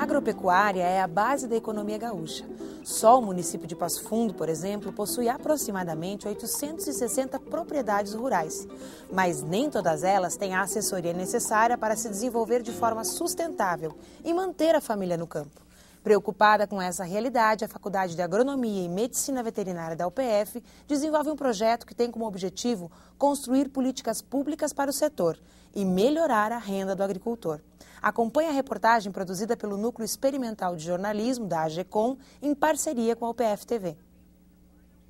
agropecuária é a base da economia gaúcha. Só o município de Passo Fundo, por exemplo, possui aproximadamente 860 propriedades rurais. Mas nem todas elas têm a assessoria necessária para se desenvolver de forma sustentável e manter a família no campo. Preocupada com essa realidade, a Faculdade de Agronomia e Medicina Veterinária da UPF desenvolve um projeto que tem como objetivo construir políticas públicas para o setor e melhorar a renda do agricultor. Acompanhe a reportagem produzida pelo Núcleo Experimental de Jornalismo da AGECOM em parceria com a UPF TV.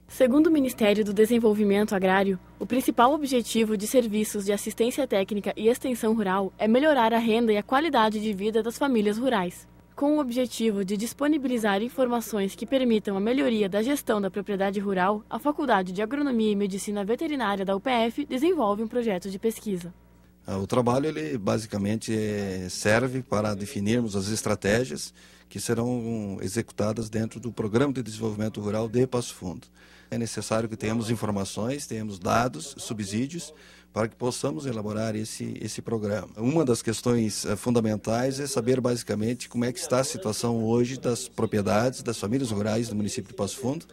Segundo o Ministério do Desenvolvimento Agrário, o principal objetivo de serviços de assistência técnica e extensão rural é melhorar a renda e a qualidade de vida das famílias rurais. Com o objetivo de disponibilizar informações que permitam a melhoria da gestão da propriedade rural, a Faculdade de Agronomia e Medicina Veterinária da UPF desenvolve um projeto de pesquisa. O trabalho ele basicamente serve para definirmos as estratégias que serão executadas dentro do Programa de Desenvolvimento Rural de Passo Fundo. É necessário que tenhamos informações, tenhamos dados, subsídios, para que possamos elaborar esse programa. Uma das questões fundamentais é saber basicamente como é que está a situação hoje das propriedades, das famílias rurais do município de Passo Fundo,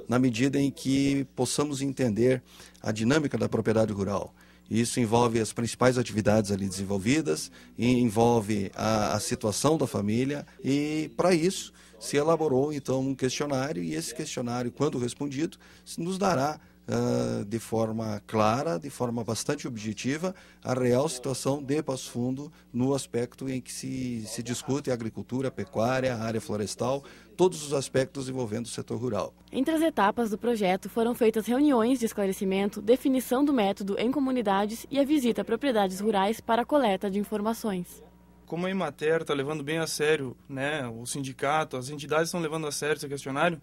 na medida em que possamos entender a dinâmica da propriedade rural. Isso envolve as principais atividades ali desenvolvidas, envolve a situação da família e, para isso, se elaborou então um questionário e esse questionário, quando respondido, nos dará de forma clara, de forma bastante objetiva, a real situação de Passo Fundo no aspecto em que se discute a agricultura, a pecuária, a área florestal, todos os aspectos envolvendo o setor rural. Entre as etapas do projeto foram feitas reuniões de esclarecimento, definição do método em comunidades e a visita a propriedades rurais para a coleta de informações. Como a Emater está levando bem a sério, né, o sindicato, as entidades estão levando a sério esse questionário,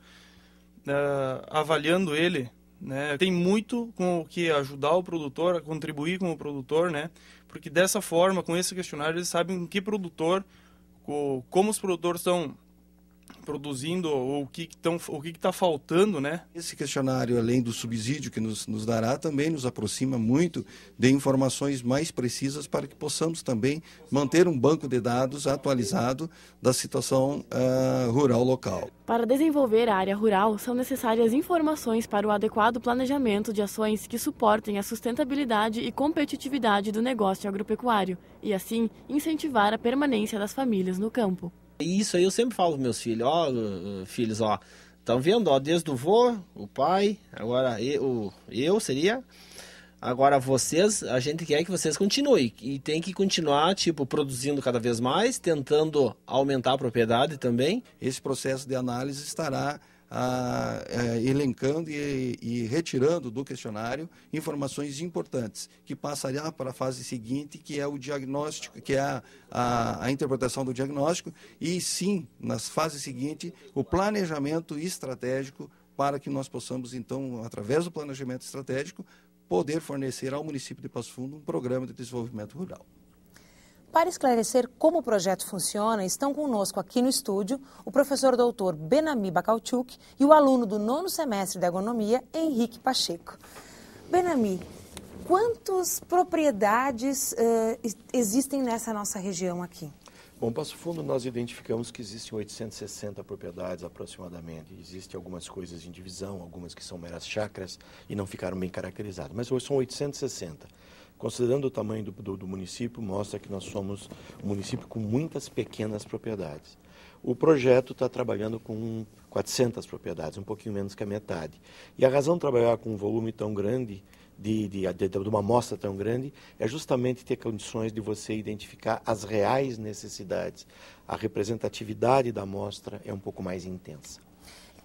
avaliando ele, né, tem muito com o que ajudar o produtor, a contribuir com o produtor, né, porque dessa forma, com esse questionário, eles sabem que produtor, como os produtores estão produzindo, ou o que está faltando, né? Esse questionário, além do subsídio que nos dará, também nos aproxima muito de informações mais precisas para que possamos também manter um banco de dados atualizado da situação rural local. Para desenvolver a área rural, são necessárias informações para o adequado planejamento de ações que suportem a sustentabilidade e competitividade do negócio agropecuário e, assim, incentivar a permanência das famílias no campo. Isso aí eu sempre falo para meus filhos, filhos, estão vendo, desde o vô, o pai, agora eu seria, agora vocês, a gente quer que vocês continuem, e tem que continuar, produzindo cada vez mais, tentando aumentar a propriedade também. Esse processo de análise estará elencando e retirando do questionário informações importantes, que passará para a fase seguinte, que é o diagnóstico, que é a interpretação do diagnóstico, e sim, na fase seguinte, o planejamento estratégico para que nós possamos, então, através do planejamento estratégico, poder fornecer ao município de Passo Fundo um programa de desenvolvimento rural. Para esclarecer como o projeto funciona, estão conosco aqui no estúdio o professor doutor Benami Bacalchuk e o aluno do 9º semestre de agronomia, Henrique Pacheco. Benami, quantas propriedades existem nessa nossa região aqui? Bom, Passo Fundo nós identificamos que existem 860 propriedades aproximadamente. Existem algumas coisas em divisão, algumas que são meras chácaras e não ficaram bem caracterizadas, mas hoje são 860. Considerando o tamanho do município, mostra que nós somos um município com muitas pequenas propriedades. O projeto está trabalhando com 400 propriedades, um pouquinho menos que a metade. E a razão de trabalhar com um volume tão grande, de uma amostra tão grande, é justamente ter condições de você identificar as reais necessidades. A representatividade da amostra é um pouco mais intensa.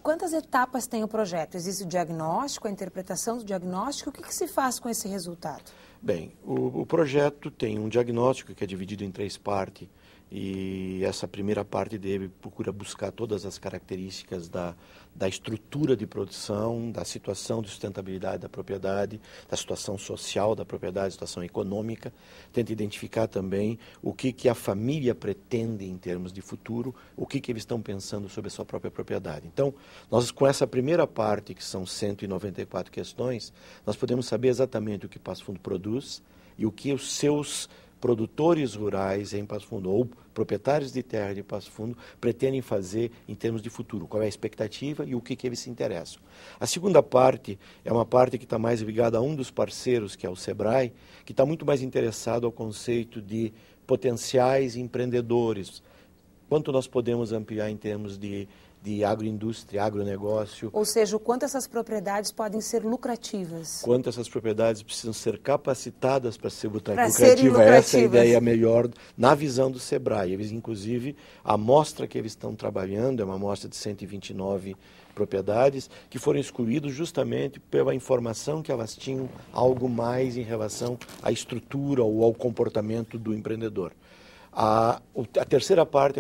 Quantas etapas tem o projeto? Existe o diagnóstico, a interpretação do diagnóstico? O que se faz com esse resultado? Bem, o projeto tem um diagnóstico que é dividido em 3 partes e essa primeira parte dele procura buscar todas as características da estrutura de produção, da situação de sustentabilidade da propriedade, da situação social da propriedade, situação econômica. Tenta identificar também o que a família pretende em termos de futuro, o que eles estão pensando sobre a sua própria propriedade. Então, nós com essa primeira parte, que são 194 questões, nós podemos saber exatamente o que Passo Fundo produz e o que os seus produtores rurais em Passo Fundo ou proprietários de terra de Passo Fundo pretendem fazer em termos de futuro, qual é a expectativa e o que eles se interessam. A segunda parte é uma parte que está mais ligada a um dos parceiros, que é o SEBRAE, que está muito mais interessado ao conceito de potenciais empreendedores. Quanto nós podemos ampliar em termos de agroindústria, agronegócio. Ou seja, o quanto essas propriedades podem ser lucrativas. Quanto essas propriedades precisam ser capacitadas para ser lucrativas. Essa é a ideia melhor na visão do SEBRAE. Eles, inclusive, a amostra que eles estão trabalhando é uma amostra de 129 propriedades que foram excluídas justamente pela informação que elas tinham algo mais em relação à estrutura ou ao comportamento do empreendedor. A terceira parte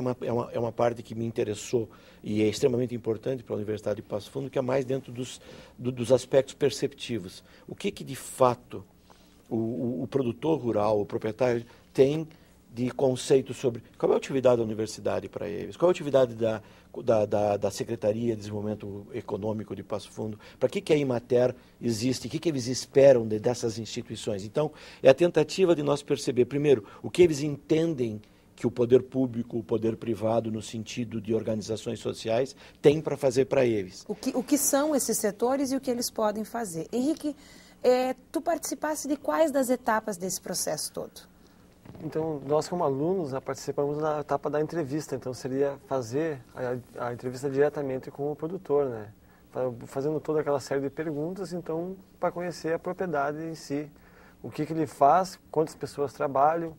é uma parte que me interessou e é extremamente importante para a Universidade de Passo Fundo, que é mais dentro dos aspectos perceptivos. O que de fato o produtor rural, o proprietário, tem de conceito sobre qual é a atividade da universidade para eles, qual é a atividade da Secretaria de Desenvolvimento Econômico de Passo Fundo, para que a Imater existe, o que eles esperam dessas instituições. Então, é a tentativa de nós perceber, primeiro, o que eles entendem que o poder público, o poder privado, no sentido de organizações sociais, tem para fazer para eles. O que são esses setores e o que eles podem fazer. Henrique, tu participaste de quais das etapas desse processo todo? Então, nós como alunos participamos da etapa da entrevista, então seria fazer a entrevista diretamente com o produtor, né? Fazendo toda aquela série de perguntas, então, para conhecer a propriedade em si, o que ele faz, quantas pessoas trabalham,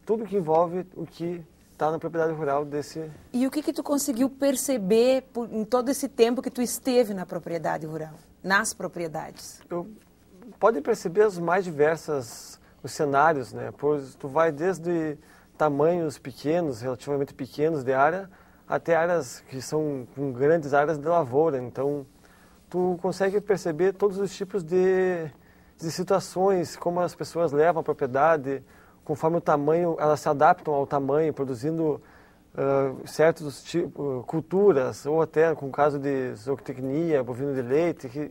tudo que envolve o que está na propriedade rural desse... E o que tu conseguiu perceber em todo esse tempo que tu esteve na propriedade rural, nas propriedades? Pode perceber as mais diversas... os cenários, né? Pois tu vai desde tamanhos pequenos, relativamente pequenos de área, até áreas que são com grandes áreas de lavoura. Então, tu consegue perceber todos os tipos de situações, como as pessoas levam a propriedade, conforme o tamanho, elas se adaptam ao tamanho, produzindo certos tipos, culturas, ou até com o caso de zootecnia, bovino de leite, que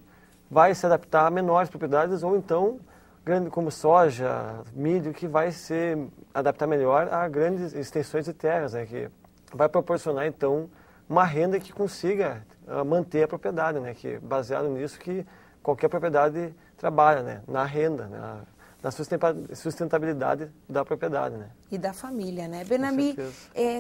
vai se adaptar a menores propriedades, ou então grande como soja, milho, que vai se adaptar melhor a grandes extensões de terras, né, que vai proporcionar, então, uma renda que consiga manter a propriedade, né, que baseado nisso que qualquer propriedade trabalha, né, na renda, né, na sustentabilidade da propriedade, né. E da família, né? Benami,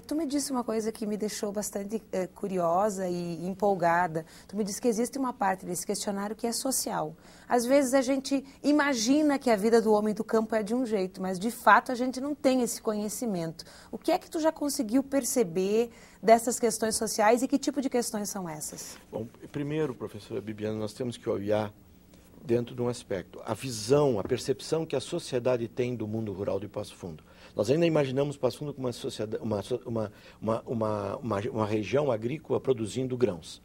tu me disse uma coisa que me deixou bastante curiosa e empolgada. Tu me disse que existe uma parte desse questionário que é social. Às vezes a gente imagina que a vida do homem do campo é de um jeito, mas de fato a gente não tem esse conhecimento. O que é que tu já conseguiu perceber dessas questões sociais e que tipo de questões são essas? Bom, primeiro, professora Bibiana, nós temos que olhar dentro de um aspecto, a visão, a percepção que a sociedade tem do mundo rural de Passo Fundo. Nós ainda imaginamos Passo Fundo como uma região agrícola produzindo grãos.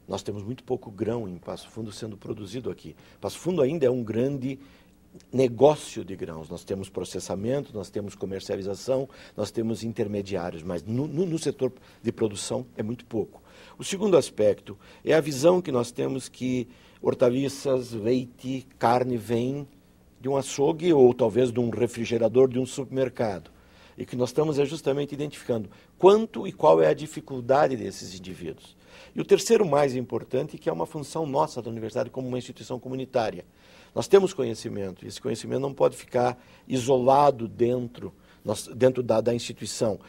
Nós temos muito pouco grão em Passo Fundo sendo produzido aqui. Passo Fundo ainda é um grande negócio de grãos. Nós temos processamento, nós temos comercialização, nós temos intermediários, mas no setor de produção é muito pouco. O segundo aspecto é a visão que nós temos que hortaliças, leite, carne vêm de um açougue ou talvez de um refrigerador de um supermercado. E que nós estamos justamente identificando quanto e qual é a dificuldade desses indivíduos. E o terceiro mais importante, que é uma função nossa da universidade como uma instituição comunitária. Nós temos conhecimento, e esse conhecimento não pode ficar isolado dentro da instituição.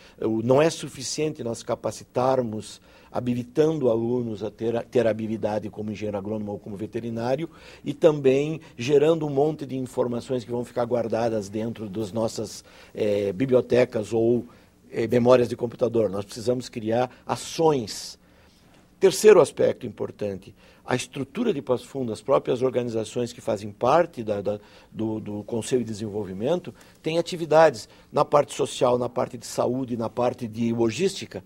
Não é suficiente nós capacitarmos, habilitando alunos a ter habilidade como engenheiro agrônomo ou como veterinário e também gerando um monte de informações que vão ficar guardadas dentro das nossas bibliotecas ou memórias de computador. Nós precisamos criar ações. Terceiro aspecto importante, a estrutura de Passo Fundo, as próprias organizações que fazem parte do Conselho de Desenvolvimento, têm atividades na parte social, na parte de saúde, na parte de logística.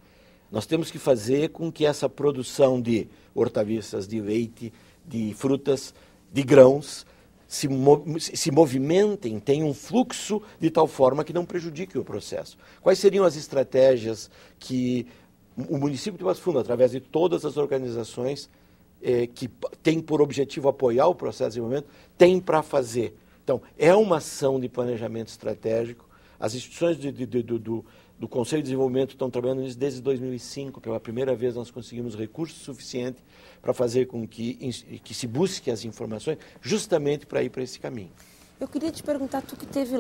Nós temos que fazer com que essa produção de hortaliças, de leite, de frutas, de grãos, se movimentem, tenham um fluxo de tal forma que não prejudique o processo. Quais seriam as estratégias que o município de Passo Fundo, através de todas as organizações que têm por objetivo apoiar o processo de desenvolvimento, tem para fazer? Então, é uma ação de planejamento estratégico. As instituições do Conselho de Desenvolvimento estão trabalhando nisso desde 2005. Pela primeira vez nós conseguimos recurso suficiente para fazer com que se busque as informações justamente para ir para esse caminho. Eu queria te perguntar, tu que esteve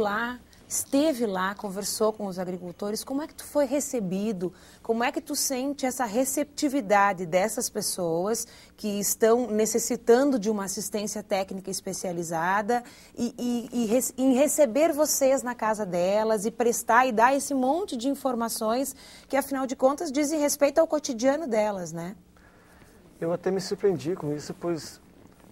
lá, conversou com os agricultores, como é que tu foi recebido? Como é que tu sente essa receptividade dessas pessoas que estão necessitando de uma assistência técnica especializada em receber vocês na casa delas e prestar e dar esse monte de informações que, afinal de contas, dizem respeito ao cotidiano delas, né? Eu até me surpreendi com isso, pois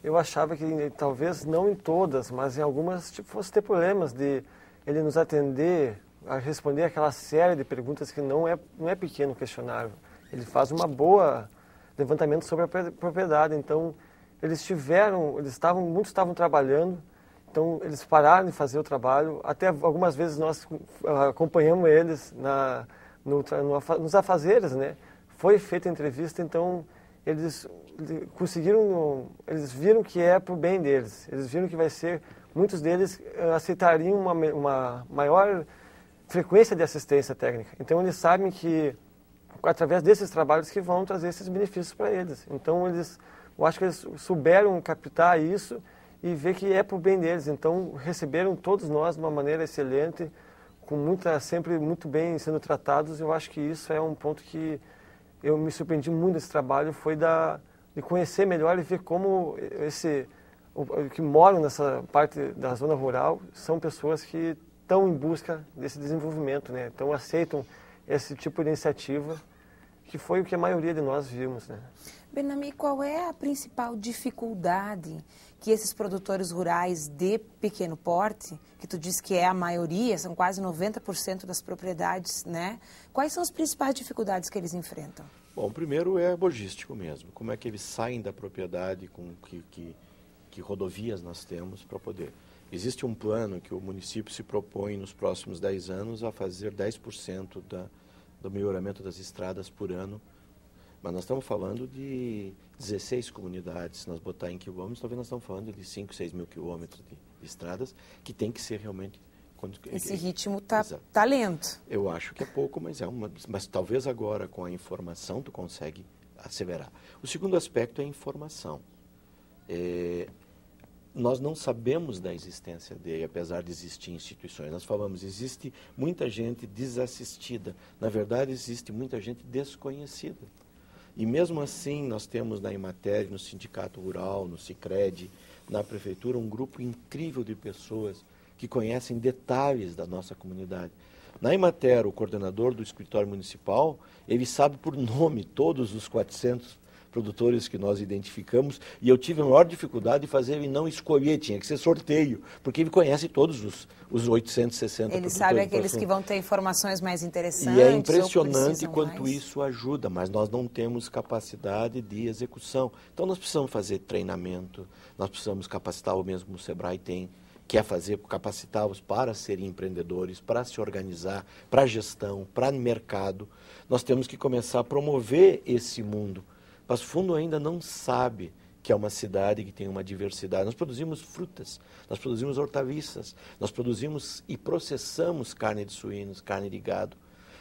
eu achava que talvez não em todas, mas em algumas fosse ter problemas de ele nos atender a responder aquela série de perguntas que não é pequeno questionário. Ele faz uma boa levantamento sobre a propriedade. Então, muitos estavam trabalhando, então eles pararam de fazer o trabalho. Até algumas vezes nós acompanhamos eles nos afazeres, né? Foi feita a entrevista, então eles viram que é para o bem deles. Eles viram que muitos deles aceitariam uma maior frequência de assistência técnica. Então, eles sabem que, através desses trabalhos, que vão trazer esses benefícios para eles. Então, eu acho que eles souberam captar isso e ver que é para o bem deles. Então, receberam todos nós de uma maneira excelente, sempre muito bem sendo tratados. Eu acho que isso é um ponto que eu me surpreendi muito desse trabalho, foi de conhecer melhor e ver como que moram nessa parte da zona rural são pessoas que estão em busca desse desenvolvimento, né? Então aceitam esse tipo de iniciativa, que foi o que a maioria de nós vimos, né? Benami, qual é a principal dificuldade que esses produtores rurais de pequeno porte, que tu diz que é a maioria, são quase 90% das propriedades, né? Quais são as principais dificuldades que eles enfrentam? Bom, primeiro é logístico mesmo. Como é que eles saem da propriedade, com que rodovias nós temos para poder... Existe um plano que o município se propõe nos próximos 10 anos a fazer 10% do melhoramento das estradas por ano. Mas nós estamos falando de 16 comunidades. Se nós botar em quilômetros, talvez nós estamos falando de 5, 6 mil quilômetros de estradas, que tem que ser realmente... Esse ritmo tá lento. Eu acho que é pouco, mas talvez agora com a informação tu consegue acelerar. O segundo aspecto é a informação. Nós não sabemos da existência dele, apesar de existir instituições. Nós falamos, existe muita gente desassistida. Na verdade, existe muita gente desconhecida. E mesmo assim, nós temos na Emater, no Sindicato Rural, no Sicredi, na Prefeitura, um grupo incrível de pessoas que conhecem detalhes da nossa comunidade. Na Emater, o coordenador do escritório municipal, ele sabe por nome todos os 400 produtores que nós identificamos, e eu tive a maior dificuldade de fazer ele não escolher, tinha que ser sorteio, porque ele conhece todos os 860 ele sabe aqueles que vão ter informações mais interessantes. E é impressionante quanto isso ajuda, mas nós não temos capacidade de execução. Então nós precisamos fazer treinamento, nós precisamos capacitar, o mesmo o Sebrae quer capacitá-los para serem empreendedores, para se organizar, para gestão, para mercado. Nós temos que começar a promover esse mundo. Passo Fundo ainda não sabe que é uma cidade que tem uma diversidade. Nós produzimos frutas, nós produzimos hortaliças, nós produzimos e processamos carne de suínos, carne de gado.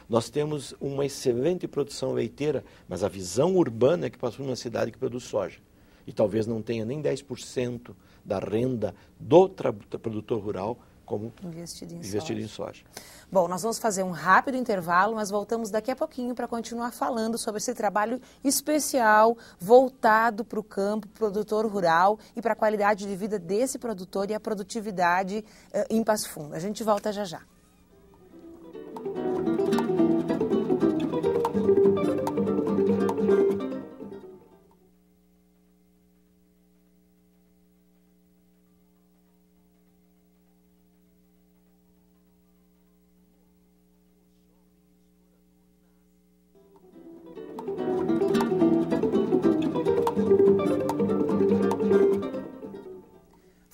Nós temos uma excelente produção leiteira, mas a visão urbana é que Passo Fundo é uma cidade que produz soja. E talvez não tenha nem 10% da renda do produtor rural como investido em soja. Bom, nós vamos fazer um rápido intervalo, mas voltamos daqui a pouquinho para continuar falando sobre esse trabalho especial voltado para o campo, produtor rural e para a qualidade de vida desse produtor e a produtividade em Passo Fundo. A gente volta já já.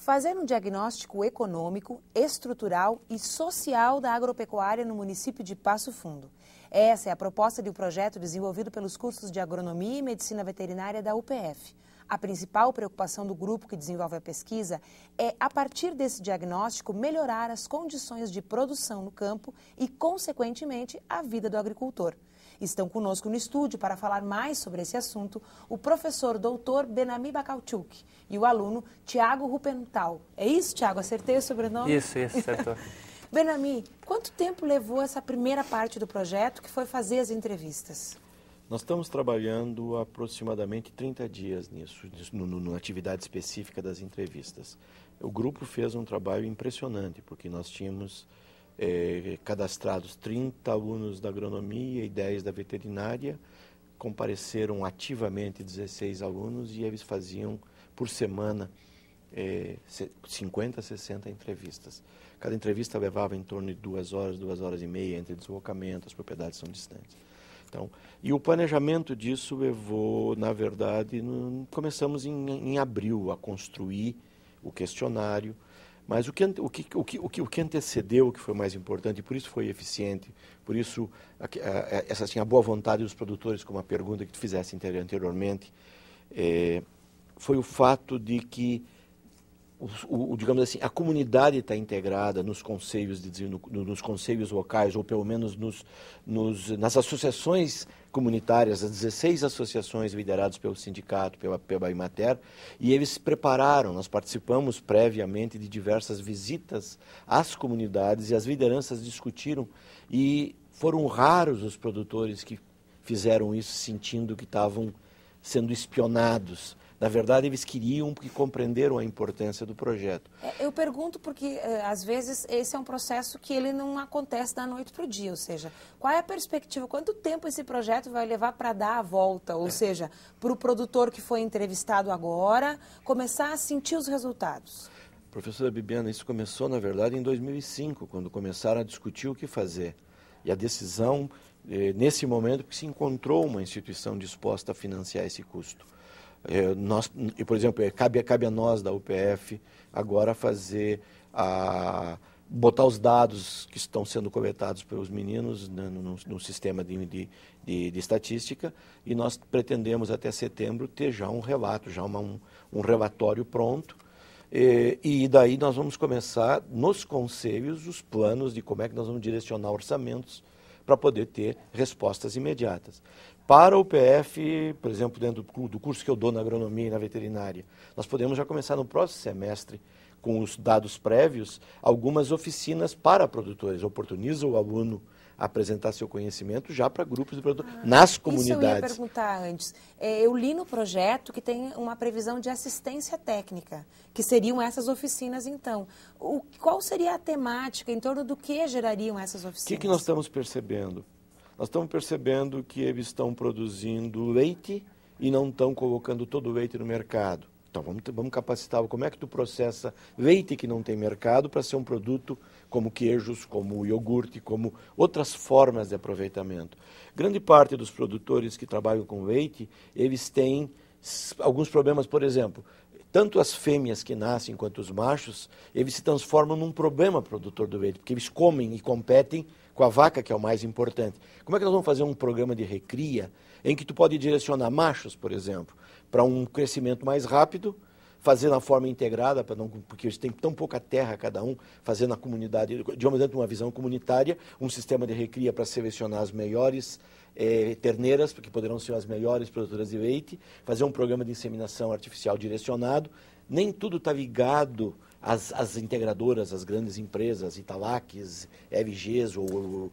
fazer um diagnóstico econômico, estrutural e social da agropecuária no município de Passo Fundo. Essa é a proposta de um projeto desenvolvido pelos cursos de Agronomia e Medicina Veterinária da UPF. A principal preocupação do grupo que desenvolve a pesquisa é, a partir desse diagnóstico, melhorar as condições de produção no campo e, consequentemente, a vida do agricultor. Estão conosco no estúdio para falar mais sobre esse assunto o professor doutor Benami Bacalchuk e o aluno Tiago Rupental. É isso, Tiago? Acertei o sobrenome? Isso, acertou. Benami, quanto tempo levou essa primeira parte do projeto, que foi fazer as entrevistas? Nós estamos trabalhando aproximadamente 30 dias nisso, na atividade específica das entrevistas. O grupo fez um trabalho impressionante, porque nós tínhamos cadastrados 30 alunos da agronomia e 10 da veterinária, compareceram ativamente 16 alunos e eles faziam por semana 50, 60 entrevistas. Cada entrevista levava em torno de 2 horas e meia entre deslocamento, as propriedades são distantes. Então, e o planejamento disso levou, na verdade, começamos em abril a construir o questionário, mas o que antecedeu, que foi mais importante, e por isso foi eficiente, por isso a boa vontade dos produtores, como a pergunta que tu fizesse anteriormente, foi o fato de que digamos assim, a comunidade está integrada nos conselhos, nos conselhos locais, ou pelo menos nas associações comunitárias, as 16 associações lideradas pelo sindicato, pela Imater, e eles se prepararam. Nós participamos previamente de diversas visitas às comunidades e as lideranças discutiram, e foram raros os produtores que fizeram isso sentindo que estavam sendo espionados. Na verdade, eles queriam, porque compreenderam a importância do projeto. Eu pergunto porque, às vezes, esse é um processo que ele não acontece da noite para o dia. Ou seja, qual é a perspectiva? Quanto tempo esse projeto vai levar para dar a volta? Ou seja, para o produtor que foi entrevistado agora, começar a sentir os resultados? Professora Bibiana, isso começou, na verdade, em 2005, quando começaram a discutir o que fazer. E a decisão, nesse momento, que se encontrou uma instituição disposta a financiar esse custo. Por exemplo, cabe a nós da UPF agora botar os dados que estão sendo coletados pelos meninos no sistema de estatística, e nós pretendemos até setembro ter já um relato, um relatório pronto, e daí nós vamos começar nos conselhos os planos de como é que nós vamos direcionar orçamentos para poder ter respostas imediatas. Para o UPF, por exemplo, dentro do curso que eu dou na agronomia e na veterinária, nós podemos já começar no próximo semestre, com os dados prévios, algumas oficinas para produtores. Oportuniza o aluno a apresentar seu conhecimento já para grupos de produtores, nas comunidades. Isso eu ia perguntar antes. Eu li no projeto que tem uma previsão de assistência técnica, que seriam essas oficinas, então. Qual seria a temática, em torno do que gerariam essas oficinas? O que nós estamos percebendo? Nós estamos percebendo que eles estão produzindo leite e não estão colocando todo o leite no mercado. Então, vamos capacitar. Como é que tu processa leite que não tem mercado para ser um produto como queijos, como iogurte, como outras formas de aproveitamento? Grande parte dos produtores que trabalham com leite, eles têm alguns problemas, por exemplo, tanto as fêmeas que nascem quanto os machos, eles se transformam num problema produtor do leite, porque eles comem e competem com a vaca, que é o mais importante. Como é que nós vamos fazer um programa de recria em que tu pode direcionar machos, por exemplo, para um crescimento mais rápido, fazer na forma integrada, porque eles têm tão pouca terra cada um, fazer na comunidade, dentro de uma visão comunitária, um sistema de recria para selecionar as melhores terneiras, porque poderão ser as melhores produtoras de leite, fazer um programa de inseminação artificial direcionado. Nem tudo está ligado às integradoras, às grandes empresas, Italacs, LGs ou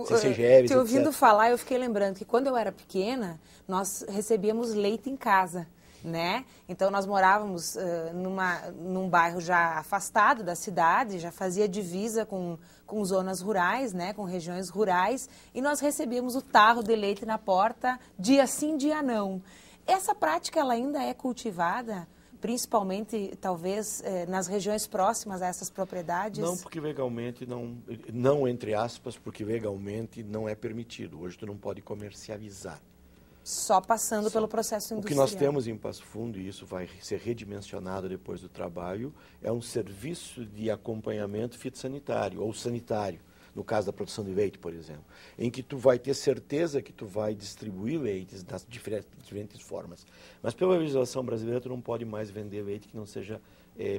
CCGLs, te ouvindo falar, eu fiquei lembrando que quando eu era pequena, nós recebíamos leite em casa, né? Então nós morávamos num bairro já afastado da cidade, já fazia divisa com zonas rurais, né? Com regiões rurais, e nós recebíamos o tarro de leite na porta, dia sim, dia não. Essa prática ela ainda é cultivada? Principalmente, talvez, nas regiões próximas a essas propriedades? Não, porque legalmente, não entre aspas, porque legalmente não é permitido. Hoje tu não pode comercializar. Só passando pelo processo O que industrial. nós temos em Passo Fundo, e isso vai ser redimensionado depois do trabalho, é um serviço de acompanhamento fitossanitário ou sanitário, no caso da produção de leite, por exemplo, em que tu vai ter certeza que tu vai distribuir leites das diferentes formas. Mas pela legislação brasileira, tu não pode mais vender leite que não seja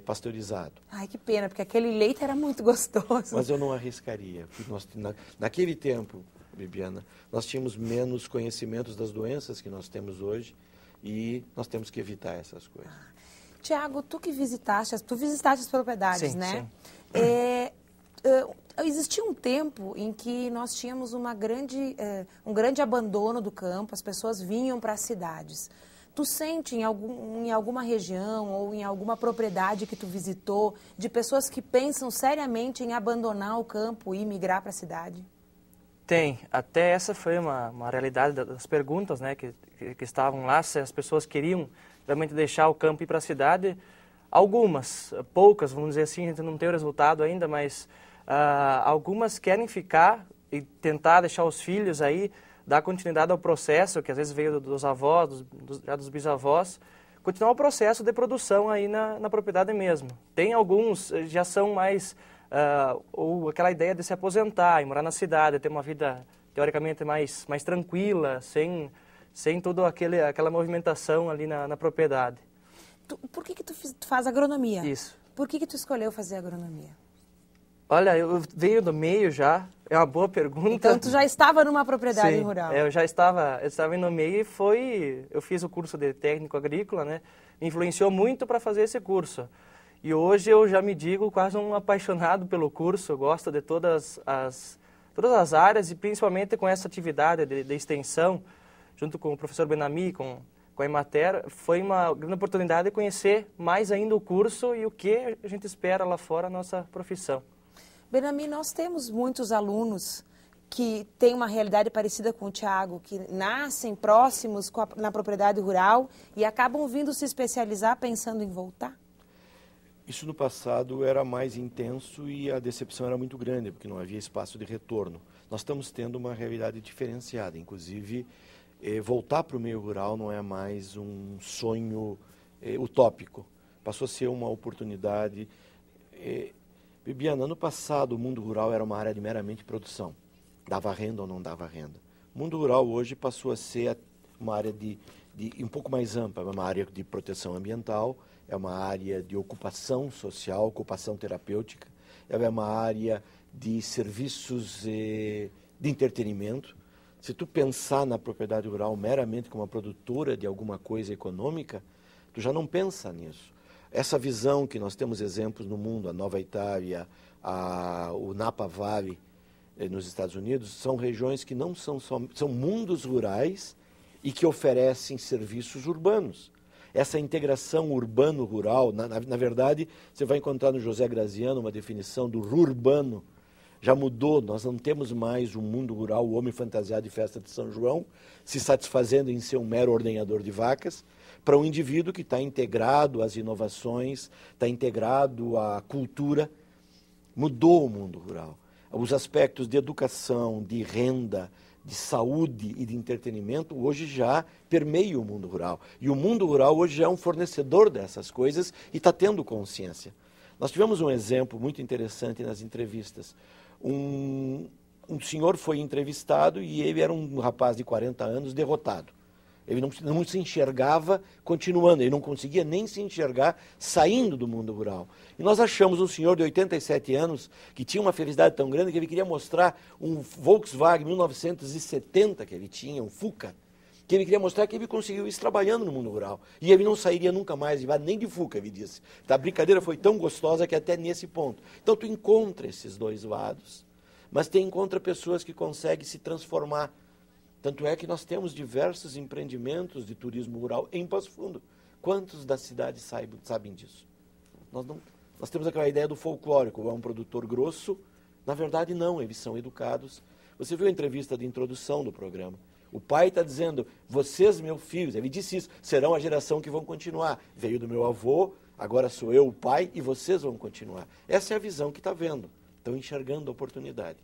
pasteurizado. Ai, que pena, porque aquele leite era muito gostoso. Mas eu não arriscaria. Porque naquele tempo, Bibiana, nós tínhamos menos conhecimentos das doenças que nós temos hoje e nós temos que evitar essas coisas. Tiago, tu visitaste as propriedades, Sim, né? sim. Existia um tempo em que nós tínhamos um grande abandono do campo, as pessoas vinham para as cidades. Tu sente em alguma região ou em alguma propriedade que tu visitou de pessoas que pensam seriamente em abandonar o campo e migrar para a cidade? Tem. Até essa foi uma realidade das perguntas, né, que estavam lá, se as pessoas queriam realmente deixar o campo e ir para a cidade. Algumas, poucas, vamos dizer assim, a gente não tem o resultado ainda, mas algumas querem ficar e tentar deixar os filhos aí, dar continuidade ao processo, que às vezes veio dos avós, já dos bisavós, continuar o processo de produção aí na propriedade mesmo. Tem alguns, já são mais, ou aquela ideia de se aposentar e morar na cidade, ter uma vida teoricamente mais tranquila, sem toda aquela movimentação ali na propriedade. Por que tu faz agronomia? Isso. Por que tu escolheu fazer agronomia? Olha, eu venho do meio já, é uma boa pergunta. Então, tu já estava numa propriedade Sim, rural? Eu já estava no meio e eu fiz o curso de técnico agrícola, né? Me influenciou muito para fazer esse curso. E hoje eu já me digo quase um apaixonado pelo curso, eu gosto de todas as áreas e principalmente com essa atividade de extensão, junto com o professor Benami, com a Emater, foi uma grande oportunidade de conhecer mais ainda o curso e o que a gente espera lá fora, a nossa profissão. Benami, nós temos muitos alunos que têm uma realidade parecida com o Tiago, que nascem próximos na propriedade rural e acabam vindo se especializar pensando em voltar? Isso no passado era mais intenso e a decepção era muito grande, porque não havia espaço de retorno. Nós estamos tendo uma realidade diferenciada, inclusive voltar para o meio rural não é mais um sonho utópico, passou a ser uma oportunidade. Bibiana, ano passado o mundo rural era uma área de meramente produção, dava renda ou não dava renda. O mundo rural hoje passou a ser uma área um pouco mais ampla, é uma área de proteção ambiental, é uma área de ocupação social, ocupação terapêutica, é uma área de serviços de entretenimento. Se tu pensar na propriedade rural meramente como uma produtora de alguma coisa econômica, tu já não pensa nisso. Essa visão que nós temos exemplos no mundo, a Nova Itália, o Napa Valley nos Estados Unidos, são regiões que não são mundos rurais e que oferecem serviços urbanos. Essa integração urbano-rural, na verdade, você vai encontrar no José Graziano uma definição do rurbano. Já mudou, nós não temos mais o mundo rural, o homem fantasiado de festa de São João, se satisfazendo em ser um mero ordenhador de vacas, para um indivíduo que está integrado às inovações, está integrado à cultura. Mudou o mundo rural. Os aspectos de educação, de renda, de saúde e de entretenimento hoje já permeiam o mundo rural. E o mundo rural hoje já é um fornecedor dessas coisas e está tendo consciência. Nós tivemos um exemplo muito interessante nas entrevistas. Um senhor foi entrevistado e ele era um rapaz de 40 anos derrotado. Ele não se enxergava continuando, ele não conseguia nem se enxergar saindo do mundo rural. E nós achamos um senhor de 87 anos que tinha uma felicidade tão grande que ele queria mostrar um Volkswagen 1970 que ele tinha, um Fuca, que ele queria mostrar que ele conseguiu isso trabalhando no mundo rural. E ele não sairia nunca mais, nem de Fuca, ele disse. A brincadeira foi tão gostosa que até nesse ponto. Então tu encontra esses dois lados, mas tu encontra pessoas que conseguem se transformar. Tanto é que nós temos diversos empreendimentos de turismo rural em Passo Fundo. Quantos da cidade sabem disso? Nós temos aquela ideia do folclórico, é um produtor grosso. Na verdade, não, eles são educados. Você viu a entrevista de introdução do programa. O pai está dizendo, vocês, meus filhos, ele disse isso, serão a geração que vão continuar. Veio do meu avô, agora sou eu o pai e vocês vão continuar. Essa é a visão que está vendo. Estão enxergando a oportunidade.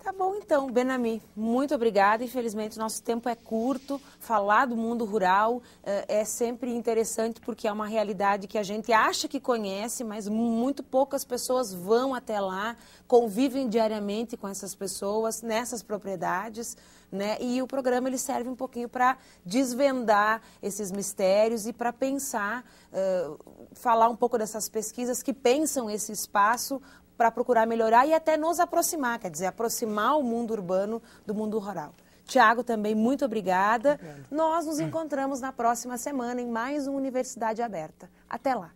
Tá bom, então, Benami, muito obrigada. Infelizmente, nosso tempo é curto. Falar do mundo rural é sempre interessante porque é uma realidade que a gente acha que conhece, mas muito poucas pessoas vão até lá, convivem diariamente com essas pessoas, nessas propriedades, né? E o programa ele serve um pouquinho para desvendar esses mistérios e para pensar, falar um pouco dessas pesquisas que pensam esse espaço para procurar melhorar e até nos aproximar, quer dizer, aproximar o mundo urbano do mundo rural. Tiago, também muito obrigada. Nós nos encontramos na próxima semana em mais uma Universidade Aberta. Até lá.